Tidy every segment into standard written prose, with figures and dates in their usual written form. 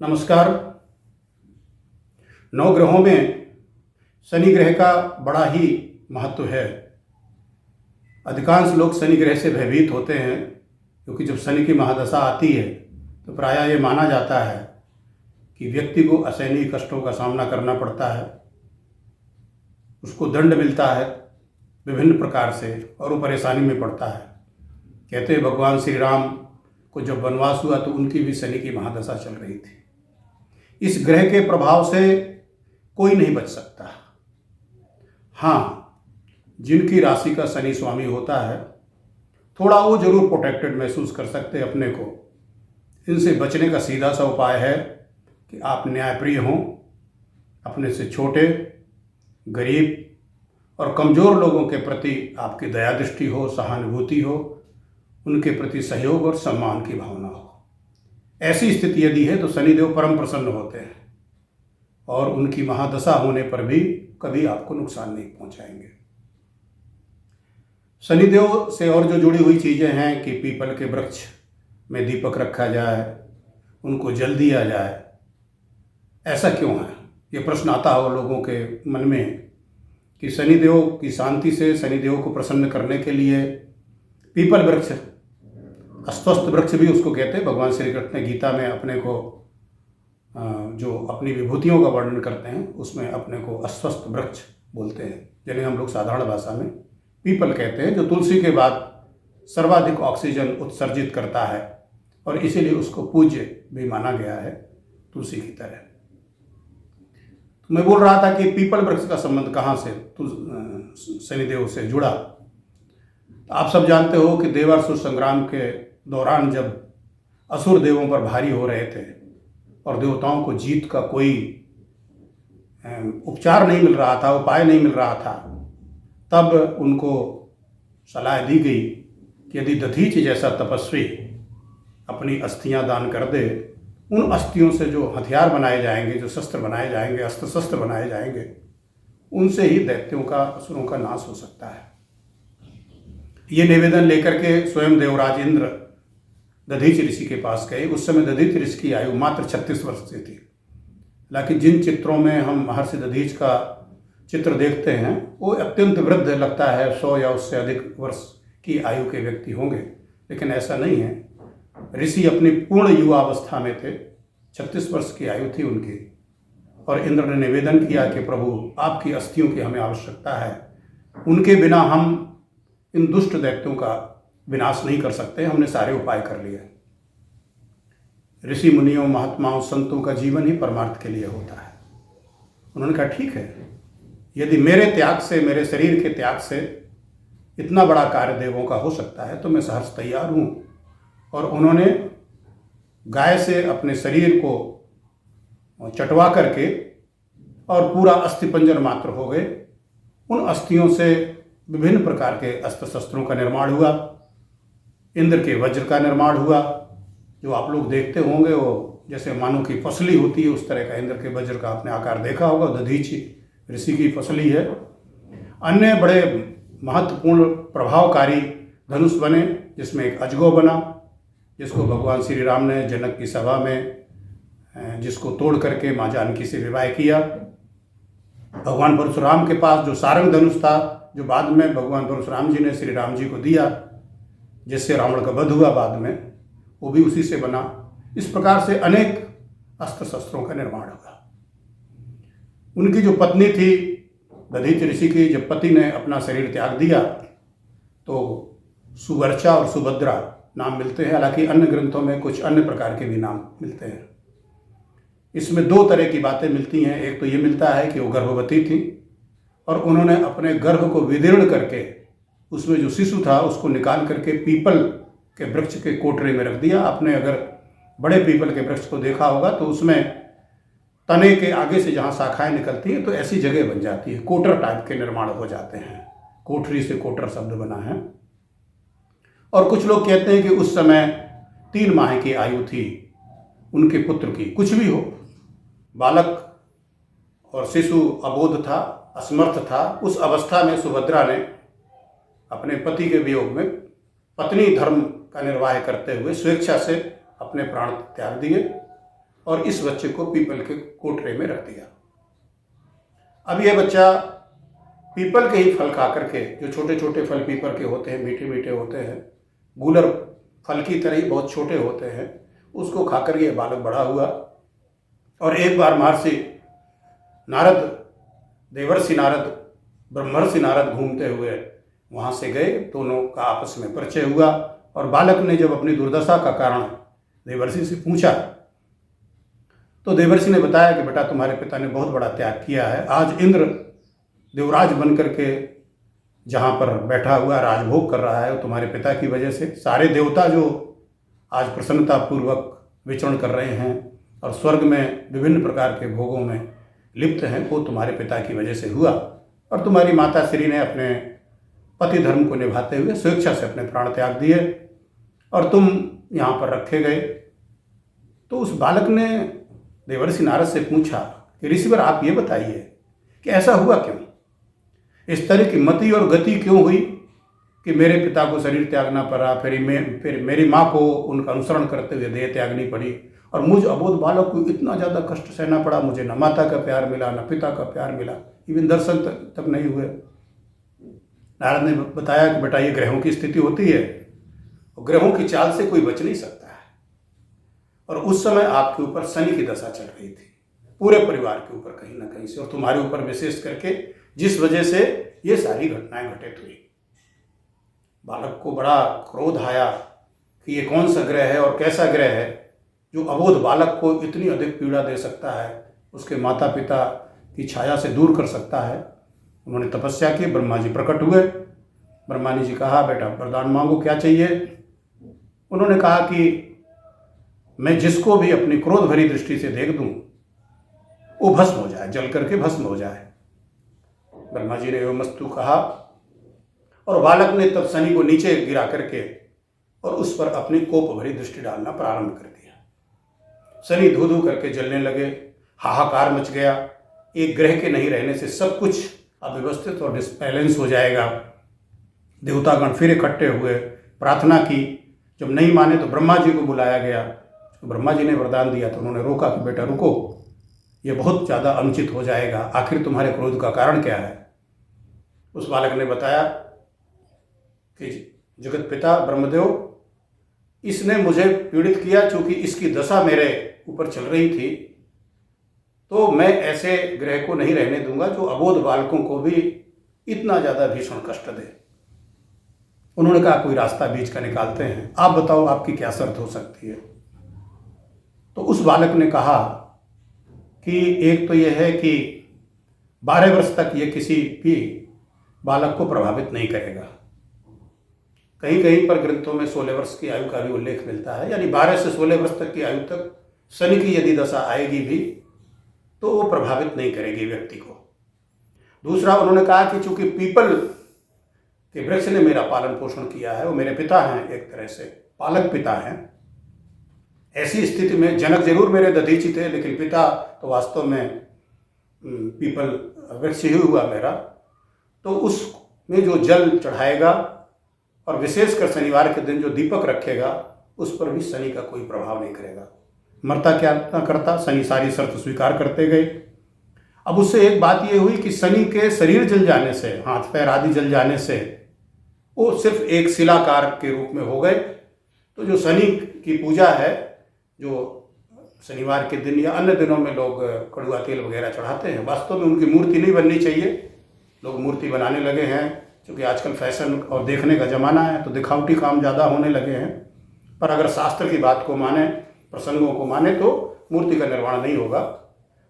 नमस्कार। नवग्रहों में शनि ग्रह का बड़ा ही महत्व है। अधिकांश लोग शनि ग्रह से भयभीत होते हैं क्योंकि जब शनि की महादशा आती है तो प्रायः ये माना जाता है कि व्यक्ति को असहनीय कष्टों का सामना करना पड़ता है, उसको दंड मिलता है विभिन्न प्रकार से और वो परेशानी में पड़ता है। कहते हैं भगवान श्री राम को जब वनवास हुआ तो उनकी भी शनि की महादशा चल रही थी। इस ग्रह के प्रभाव से कोई नहीं बच सकता। हाँ, जिनकी राशि का शनि स्वामी होता है थोड़ा वो जरूर प्रोटेक्टेड महसूस कर सकते हैं अपने को। इनसे बचने का सीधा सा उपाय है कि आप न्यायप्रिय हों, अपने से छोटे, गरीब और कमज़ोर लोगों के प्रति आपकी दया दृष्टि हो, सहानुभूति हो, उनके प्रति सहयोग और सम्मान की भावना हो। ऐसी स्थिति यदि है तो शनिदेव परम प्रसन्न होते हैं और उनकी महादशा होने पर भी कभी आपको नुकसान नहीं पहुंचाएंगे। शनिदेव से और जो जुड़ी हुई चीज़ें हैं कि पीपल के वृक्ष में दीपक रखा जाए, उनको जल दिया जाए। ऐसा क्यों है? ये प्रश्न आता हो लोगों के मन में कि शनिदेव की शांति से, शनिदेव को प्रसन्न करने के लिए पीपल वृक्ष, अस्वस्थ वृक्ष भी उसको कहते हैं। भगवान श्री कृष्ण ने गीता में अपने को जो अपनी विभूतियों का वर्णन करते हैं उसमें अपने को अस्वस्थ वृक्ष बोलते हैं, जिन्हें हम लोग साधारण भाषा में पीपल कहते हैं, जो तुलसी के बाद सर्वाधिक ऑक्सीजन उत्सर्जित करता है और इसीलिए उसको पूज्य भी माना गया है तुलसी की तरह। तो मैं बोल रहा था कि पीपल वृक्ष का संबंध कहाँ से शनिदेव से जुड़ा। तो आप सब जानते हो कि देवासुर संग्राम के दौरान जब असुर देवों पर भारी हो रहे थे और देवताओं को जीत का कोई उपचार नहीं मिल रहा था, उपाय नहीं मिल रहा था, तब उनको सलाह दी गई कि यदि दधीचि जैसा तपस्वी अपनी अस्थियां दान कर दे, उन अस्थियों से जो हथियार बनाए जाएंगे, जो शस्त्र बनाए जाएंगे, अस्त्र शस्त्र बनाए जाएंगे, उनसे ही दैत्यों का, असुरों का नाश हो सकता है। ये निवेदन लेकर के स्वयं देवराज इंद्र दधीचि ऋषि के पास गए। उस समय दधीचि ऋषि की आयु मात्र 36 वर्ष से थी। हालांकि जिन चित्रों में हम महर्षि दधीच का चित्र देखते हैं वो अत्यंत वृद्ध लगता है, 100 या उससे अधिक वर्ष की आयु के व्यक्ति होंगे, लेकिन ऐसा नहीं है। ऋषि अपनी पूर्ण युवावस्था में थे, 36 वर्ष की आयु थी उनकी। और इंद्र ने निवेदन किया कि प्रभु, आपकी अस्थियों की हमें आवश्यकता है, उनके बिना हम इन दुष्ट दैत्यों का विनाश नहीं कर सकते, हमने सारे उपाय कर लिए। ऋषि मुनियों, महात्माओं, संतों का जीवन ही परमार्थ के लिए होता है। उन्होंने कहा ठीक है, यदि मेरे त्याग से, मेरे शरीर के त्याग से इतना बड़ा कार्य देवों का हो सकता है तो मैं सहर्ष तैयार हूँ। और उन्होंने गाय से अपने शरीर को चटवा करके और पूरा अस्थिपंजर मात्र हो गए। उन अस्थियों से विभिन्न प्रकार के अस्त्र शस्त्रों का निर्माण हुआ। इंद्र के वज्र का निर्माण हुआ, जो आप लोग देखते होंगे वो जैसे मानो की फसली होती है, उस तरह का इंद्र के वज्र का आपने आकार देखा होगा। दधीचि ऋषि की फसली है। अन्य बड़े महत्वपूर्ण प्रभावकारी धनुष बने, जिसमें एक अजगो बना, जिसको भगवान श्री राम ने जनक की सभा में जिसको तोड़ करके माँ जानकी से विवाह किया। भगवान परशुराम के पास जो सारंग धनुष था, जो बाद में भगवान परशुराम जी ने श्री राम जी को दिया, जिससे रावण का वध हुआ बाद में, वो भी उसी से बना। इस प्रकार से अनेक अस्त्र शस्त्रों का निर्माण हुआ। उनकी जो पत्नी थी दधीचि ऋषि की, जब पति ने अपना शरीर त्याग दिया तो सुवर्चा और सुभद्रा नाम मिलते हैं। हालांकि अन्य ग्रंथों में कुछ अन्य प्रकार के भी नाम मिलते हैं। इसमें दो तरह की बातें मिलती हैं। एक तो ये मिलता है कि वो गर्भवती थी और उन्होंने अपने गर्भ को विदीर्ण करके उसमें जो शिशु था उसको निकाल करके पीपल के वृक्ष के कोटरे में रख दिया। आपने अगर बड़े पीपल के वृक्ष को देखा होगा तो उसमें तने के आगे से जहाँ शाखाएं निकलती हैं तो ऐसी जगह बन जाती है, कोटर टाइप के निर्माण हो जाते हैं। कोठरी से कोटर शब्द बना है। और कुछ लोग कहते हैं कि उस समय 3 माह की आयु थी उनके पुत्र की। कुछ भी हो, बालक और शिशु अबोध था, असमर्थ था। उस अवस्था में सुभद्रा ने अपने पति के वियोग में पत्नी धर्म का निर्वाह करते हुए स्वेच्छा से अपने प्राण त्याग दिए और इस बच्चे को पीपल के कोठरे में रख दिया। अब यह बच्चा पीपल के ही फल खा करके, जो छोटे छोटे फल पीपल के होते हैं, मीठे मीठे होते हैं, गूलर फल की तरह ही बहुत छोटे होते हैं, उसको खाकर यह बालक बड़ा हुआ। और एक बार महर्षि नारद, देवर्षि नारद, ब्रह्मर्षि नारद घूमते हुए वहाँ से गए, दोनों का आपस में परिचय हुआ। और बालक ने जब अपनी दुर्दशा का कारण देवर्षि से पूछा तो देवर्षि ने बताया कि बेटा, तुम्हारे पिता ने बहुत बड़ा त्याग किया है। आज इंद्र देवराज बन करके जहाँ पर बैठा हुआ राजभोग कर रहा है, तुम्हारे पिता की वजह से। सारे देवता जो आज प्रसन्नतापूर्वक विचरण कर रहे हैं और स्वर्ग में विभिन्न प्रकार के भोगों में लिप्त हैं, वो तुम्हारे पिता की वजह से हुआ। और तुम्हारी माता श्री ने अपने पति धर्म को निभाते हुए स्वेच्छा से अपने प्राण त्याग दिए और तुम यहाँ पर रखे गए। तो उस बालक ने देवर्षि नारद से पूछा कि ऋषिवर, आप ये बताइए कि ऐसा हुआ क्यों, इस तरह की मति और गति क्यों हुई कि मेरे पिता को शरीर त्यागना पड़ा, फिर मेरी माँ को उनका अनुसरण करते हुए देह त्यागनी पड़ी, और मुझ अबोध बालक को इतना ज़्यादा कष्ट सहना पड़ा। मुझे न माता का प्यार मिला, न पिता का प्यार मिला, इवन दर्शन तक नहीं हुए। नारद ने बताया कि बेटा, ये ग्रहों की स्थिति होती है और ग्रहों की चाल से कोई बच नहीं सकता है। और उस समय आपके ऊपर शनि की दशा चल रही थी, पूरे परिवार के ऊपर कहीं ना कहीं से, और तुम्हारे ऊपर विशेष करके, जिस वजह से ये सारी घटनाएं घटित हुई। बालक को बड़ा क्रोध आया कि ये कौन सा ग्रह है और कैसा ग्रह है जो अबोध बालक को इतनी अधिक पीड़ा दे सकता है, उसके माता पिता की छाया से दूर कर सकता है। उन्होंने तपस्या की, ब्रह्मा जी प्रकट हुए। ब्रह्मा जी कहा, बेटा वरदान मांगो, क्या चाहिए। उन्होंने कहा कि मैं जिसको भी अपनी क्रोध भरी दृष्टि से देख दूं वो भस्म हो जाए, जल करके भस्म हो जाए। ब्रह्मा जी ने एवमस्तु कहा और बालक ने तब शनि को नीचे गिरा करके और उस पर अपनी कोप भरी दृष्टि डालना प्रारंभ कर दिया। शनि धू धू करके जलने लगे, हाहाकार मच गया। एक ग्रह के नहीं रहने से सब कुछ अव्यवस्थित और डिसबैलेंस हो जाएगा। देवतागण फिर इकट्ठे हुए, प्रार्थना की। जब नहीं माने तो ब्रह्मा जी को बुलाया गया। तो ब्रह्मा जी ने वरदान दिया तो उन्होंने रोका कि बेटा रुको, ये बहुत ज़्यादा अनुचित हो जाएगा, आखिर तुम्हारे क्रोध का कारण क्या है। उस बालक ने बताया कि जगत पिता ब्रह्मदेव, इसने मुझे पीड़ित किया, चूंकि इसकी दशा मेरे ऊपर चल रही थी, तो मैं ऐसे ग्रह को नहीं रहने दूंगा जो अबोध बालकों को भी इतना ज़्यादा भीषण कष्ट दे। उन्होंने कहा कोई रास्ता बीच का निकालते हैं, आप बताओ आपकी क्या शर्त हो सकती है। तो उस बालक ने कहा कि एक तो यह है कि 12 वर्ष तक ये किसी भी बालक को प्रभावित नहीं करेगा। कहीं कहीं पर ग्रंथों में 16 वर्ष की आयु का भी उल्लेख मिलता है, यानी 12 से 16 वर्ष तक की आयु तक शनि की यदि दशा आएगी भी तो वो प्रभावित नहीं करेगी व्यक्ति को। दूसरा, उन्होंने कहा कि चूंकि पीपल के वृक्ष ने मेरा पालन पोषण किया है, वो मेरे पिता हैं, एक तरह से पालक पिता हैं। ऐसी स्थिति में जनक जरूर मेरे दधीची थे, लेकिन पिता तो वास्तव में पीपल वृक्ष ही हुआ मेरा। तो उसमें जो जल चढ़ाएगा और विशेषकर शनिवार के दिन जो दीपक रखेगा, उस पर भी शनि का कोई प्रभाव नहीं करेगा। मरता क्या ना करता, शनि सारी शर्त स्वीकार करते गए। अब उससे एक बात ये हुई कि शनि के शरीर जल जाने से, हाथ पैर आदि जल जाने से, वो सिर्फ एक शिलाकार के रूप में हो गए। तो जो शनि की पूजा है, जो शनिवार के दिन या अन्य दिनों में लोग कड़ुआ तेल वगैरह चढ़ाते हैं, वास्तव में उनकी मूर्ति नहीं बननी चाहिए। लोग मूर्ति बनाने लगे हैं, क्योंकि आजकल फैशन और देखने का ज़माना है, तो दिखावटी काम ज़्यादा होने लगे हैं। पर अगर शास्त्र की बात को माने, प्रसंगों को माने, तो मूर्ति का निर्माण नहीं होगा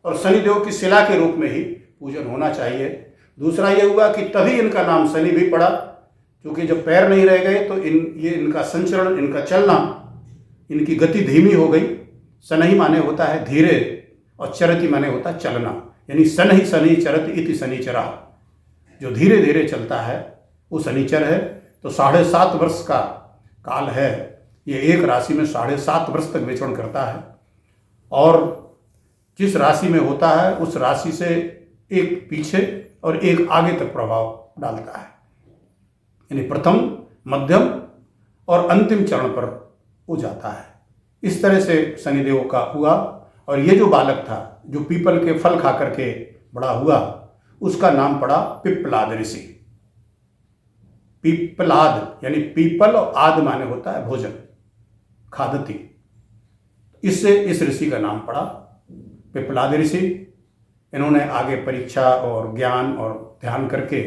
और शनिदेव की शिला के रूप में ही पूजन होना चाहिए। दूसरा ये हुआ कि तभी इनका नाम शनि भी पड़ा, क्योंकि जब पैर नहीं रह गए तो इनका संचरण, इनका चलना, इनकी गति धीमी हो गई। शनि माने होता है धीरे और चरति माने होता है चलना, यानी शनि शनि चरति इति शनिचरा, जो धीरे धीरे चलता है वो शनिचर है। तो 7.5 वर्ष का काल है, ये एक राशि में 7.5 वर्ष तक विचरण करता है और जिस राशि में होता है उस राशि से एक पीछे और एक आगे तक प्रभाव डालता है, यानी प्रथम, मध्यम और अंतिम चरण पर वो जाता है। इस तरह से शनिदेव का हुआ और ये जो बालक था जो पीपल के फल खा करके बड़ा हुआ, उसका नाम पड़ा पिप्पलाद ऋषि। पिप्पलाद यानी पीपल और आद माने होता है भोजन, खादती, इससे इस ऋषि का नाम पड़ा पिप्पलाद ऋषि। इन्होंने आगे परीक्षा और ज्ञान और ध्यान करके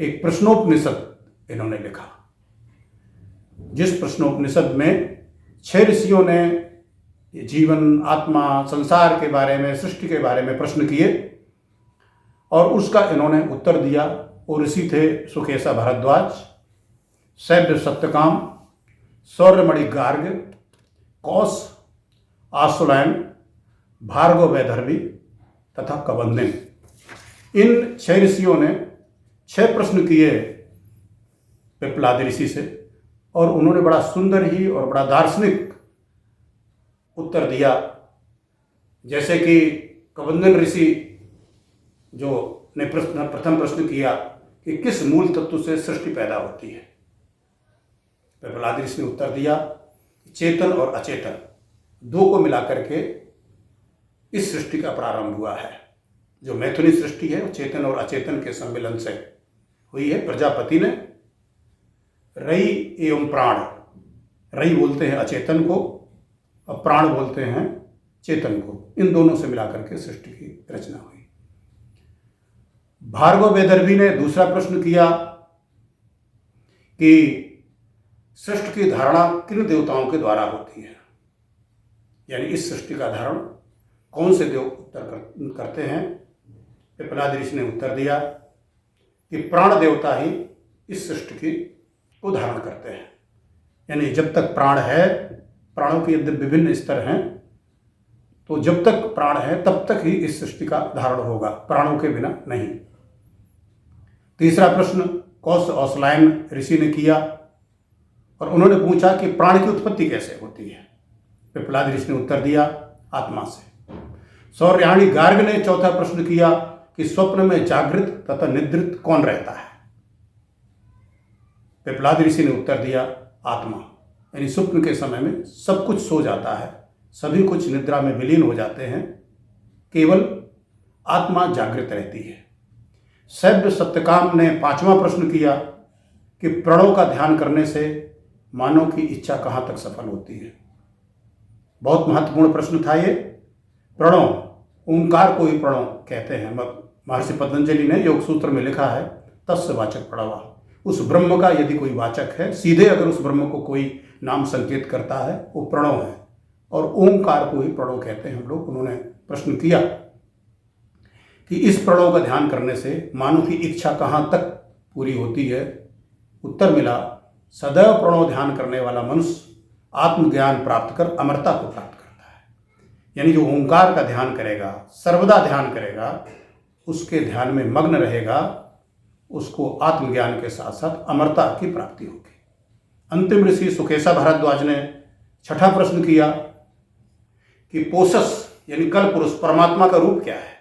एक प्रश्नोपनिषद इन्होंने लिखा, जिस प्रश्नोपनिषद में 6 ऋषियों ने जीवन, आत्मा, संसार के बारे में, सृष्टि के बारे में प्रश्न किए और उसका इन्होंने उत्तर दिया। वो ऋषि थे सुकेशा भारद्वाज, शैब्य सत्यकाम, सौर्यमणि गार्ग, कौश, आशुलैन, भार्गव वैदर्भी तथा कबंदिन। इन 6 ऋषियों ने 6 प्रश्न किए पिप्पलाद ऋषि से और उन्होंने बड़ा सुंदर ही और बड़ा दार्शनिक उत्तर दिया। जैसे कि कबंदिन ऋषि जो ने प्रथम प्रश्न किया कि किस मूल तत्व से सृष्टि पैदा होती है। पिप्पलाद ऋषि ने उत्तर दिया चेतन और अचेतन दो को मिलाकर के इस सृष्टि का प्रारंभ हुआ है। जो मैथुनी सृष्टि है वो चेतन और अचेतन के सम्मिलन से हुई है। प्रजापति ने रई एवं प्राण, रई बोलते हैं अचेतन को और प्राण बोलते हैं चेतन को, इन दोनों से मिलाकर के सृष्टि की रचना हुई। भार्गव वैदर्भी ने दूसरा प्रश्न किया कि सृष्टि की धारणा किन देवताओं के द्वारा होती है, यानी इस सृष्टि का धारण कौन से देव करते हैं। पिप्पलाद ऋषि ने उत्तर दिया कि प्राण देवता ही इस सृष्टि को धारण करते हैं। यानी जब तक प्राण है, प्राणों के यदि विभिन्न स्तर हैं, तो जब तक प्राण है तब तक ही इस सृष्टि का धारण होगा, प्राणों के बिना नहीं। तीसरा प्रश्न कौश औसलायन ऋषि ने किया और उन्होंने पूछा कि प्राण की उत्पत्ति कैसे होती है। पिप्पलाद ऋषि ने उत्तर दिया आत्मा से। सौर्याणी गार्ग ने चौथा प्रश्न किया कि स्वप्न में जागृत तथा निद्रित कौन रहता है। पिप्पलाद ऋषि ने उत्तर दिया आत्मा, यानी स्वप्न के समय में सब कुछ सो जाता है, सभी कुछ निद्रा में विलीन हो जाते हैं, केवल आत्मा जागृत रहती है। शैब्य सत्यकाम ने पांचवा प्रश्न किया कि प्रणव का ध्यान करने से मानव की इच्छा कहाँ तक सफल होती है। बहुत महत्वपूर्ण प्रश्न था ये। प्रणव, ओंकार को ही प्रणव कहते हैं। महर्षि पतंजलि ने योग सूत्र में लिखा है तस्य वाचक प्रणव। उस ब्रह्म का यदि कोई वाचक है, सीधे अगर उस ब्रह्म को कोई नाम संकेत करता है, वो प्रणव है और ओंकार को ही प्रणव कहते हैं हम लोग। उन्होंने प्रश्न किया कि इस प्रणव का ध्यान करने से मानव की इच्छा कहाँ तक पूरी होती है। उत्तर मिला सदैव प्रणव ध्यान करने वाला मनुष्य आत्मज्ञान प्राप्त कर अमरता को प्राप्त करता है। यानी जो ओंकार का ध्यान करेगा, सर्वदा ध्यान करेगा, उसके ध्यान में मग्न रहेगा, उसको आत्मज्ञान के साथ साथ अमरता की प्राप्ति होगी। अंतिम ऋषि सुकेशा भारद्वाज ने छठा प्रश्न किया कि पोषस यानी कल पुरुष परमात्मा का रूप क्या है।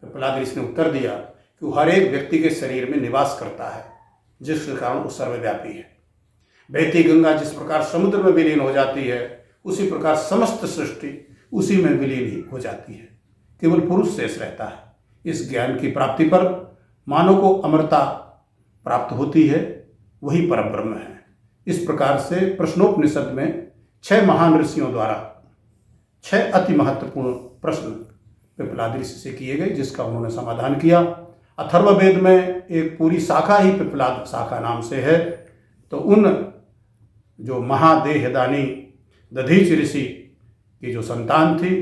पिप्पलाद ऋषि ने उत्तर दिया कि वो हर एक व्यक्ति के शरीर में निवास करता है, जिसके कारण वो सर्वव्यापी है। बहती गंगा जिस प्रकार समुद्र में विलीन हो जाती है, उसी प्रकार समस्त सृष्टि उसी में विलीन ही हो जाती है, केवल पुरुष शेष रहता है। इस ज्ञान की प्राप्ति पर मानव को अमरता प्राप्त होती है, वही परब्रह्म है। इस प्रकार से प्रश्नोपनिषद में 6 महान ऋषियों द्वारा 6 अति महत्वपूर्ण प्रश्न पिप्पलाद ऋषि से किए गए, जिसका उन्होंने समाधान किया। अथर्ववेद में एक पूरी शाखा ही पिप्पलाद शाखा नाम से है। तो उन जो महादेहदानी दधीच ऋषि की जो संतान थी,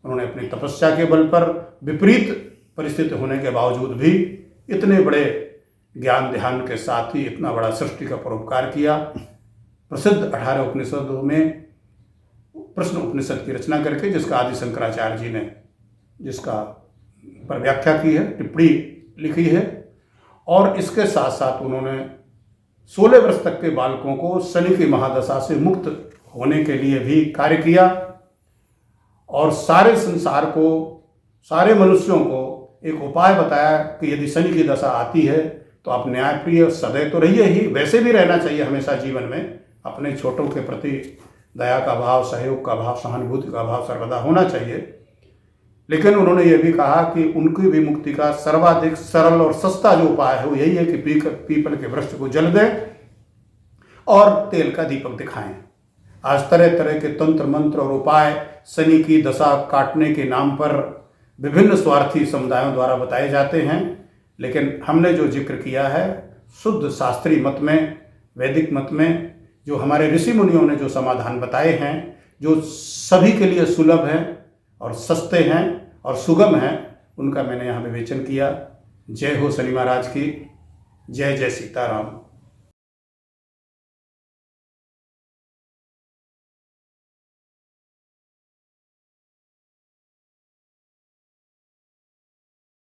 उन्होंने अपनी तपस्या के बल पर विपरीत परिस्थिति होने के बावजूद भी इतने बड़े ज्ञान ध्यान के साथ ही इतना बड़ा सृष्टि का परोपकार किया। प्रसिद्ध 18 उपनिषदों में प्रश्न उपनिषद की रचना करके, जिसका आदि शंकराचार्य जी ने जिसका पर व्याख्या की है, टिप्पणी लिखी है, और इसके साथ साथ उन्होंने 16 वर्ष तक के बालकों को शनि की महादशा से मुक्त होने के लिए भी कार्य किया और सारे संसार को, सारे मनुष्यों को एक उपाय बताया कि यदि शनि की दशा आती है तो आप न्यायप्रिय सदैव तो रहिए ही, वैसे भी रहना चाहिए हमेशा जीवन में, अपने छोटों के प्रति दया का भाव, सहयोग का भाव, सहानुभूति का भाव सर्वदा होना चाहिए। लेकिन उन्होंने ये भी कहा कि उनकी भी मुक्ति का सर्वाधिक सरल और सस्ता जो उपाय है वो यही है कि पीपल के वृक्ष को जल दें और तेल का दीपक दिखाएं। आज तरह तरह के तंत्र मंत्र और उपाय शनि की दशा काटने के नाम पर विभिन्न स्वार्थी समुदायों द्वारा बताए जाते हैं, लेकिन हमने जो जिक्र किया है शुद्ध शास्त्रीय मत में, वैदिक मत में, जो हमारे ऋषि मुनियों ने जो समाधान बताए हैं, जो सभी के लिए सुलभ हैं और सस्ते हैं और सुगम हैं, उनका मैंने यहाँ विवेचन किया। जय हो शनि महाराज की, जय जय सीताराम।